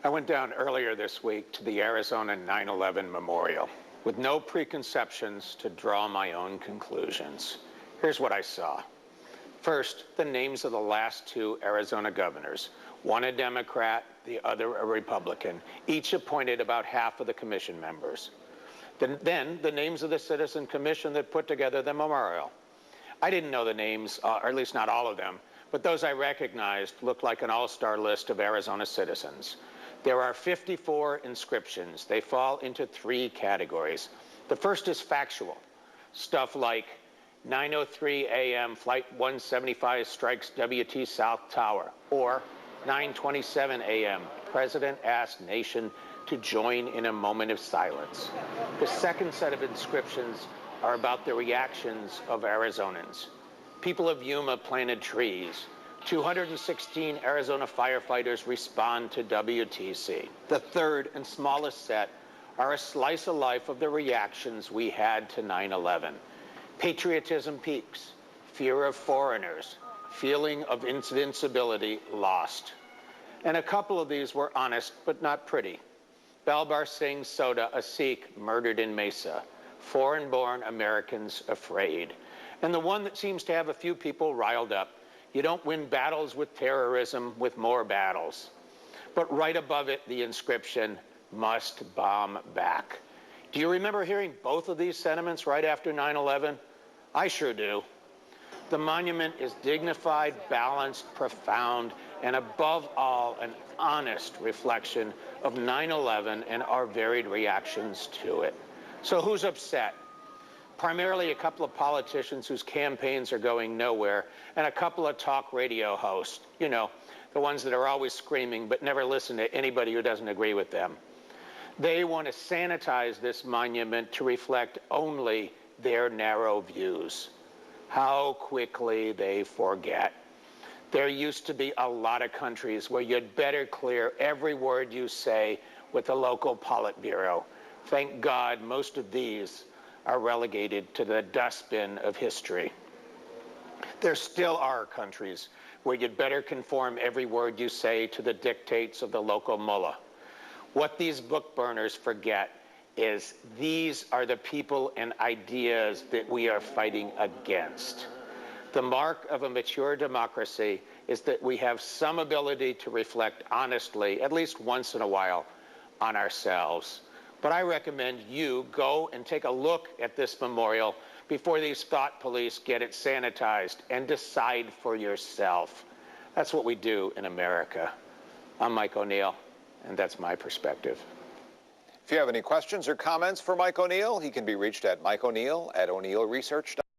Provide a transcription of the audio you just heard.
I went down earlier this week to the Arizona 9/11 memorial with no preconceptions to draw my own conclusions. Here's what I saw. First, the names of the last two Arizona governors, one a Democrat, the other a Republican, each appointed about half of the commission members. Then the names of the Citizen Commission that put together the memorial. I didn't know the names, or at least not all of them, but those I recognized looked like an all-star list of Arizona citizens. There are 54 inscriptions. They fall into three categories. The first is factual, stuff like 9:03 a.m. Flight 175 strikes WT South Tower, or 9:27 a.m. President asked nation to join in a moment of silence. The second set of inscriptions are about the reactions of Arizonans. People of Yuma planted trees. 216 Arizona firefighters respond to WTC. The third and smallest set are a slice of life of the reactions we had to 9/11. Patriotism peaks, fear of foreigners, feeling of invincibility lost. And a couple of these were honest but not pretty. Balbar Singh Soda, a Sikh murdered in Mesa. Foreign-born Americans afraid. And the one that seems to have a few people riled up. You don't win battles with terrorism with more battles. But right above it, the inscription, must bomb back. Do you remember hearing both of these sentiments right after 9/11? I sure do. The monument is dignified, balanced, profound, and above all, an honest reflection of 9/11 and our varied reactions to it. So who's upset? Primarily a couple of politicians whose campaigns are going nowhere, and a couple of talk radio hosts, you know, the ones that are always screaming but never listen to anybody who doesn't agree with them. They want to sanitize this monument to reflect only their narrow views. How quickly they forget. There used to be a lot of countries where you'd better clear every word you say with the local Politburo. Thank God most of these are relegated to the dustbin of history. There still are countries where you'd better conform every word you say to the dictates of the local mullah. What these book burners forget is these are the people and ideas that we are fighting against. The mark of a mature democracy is that we have some ability to reflect honestly, at least once in a while, on ourselves. But I recommend you go and take a look at this memorial before these thought police get it sanitized and decide for yourself. That's what we do in America. I'm Mike O'Neill, and that's my perspective. If you have any questions or comments for Mike O'Neill, he can be reached at mikeoneil@o'neillresearch.com.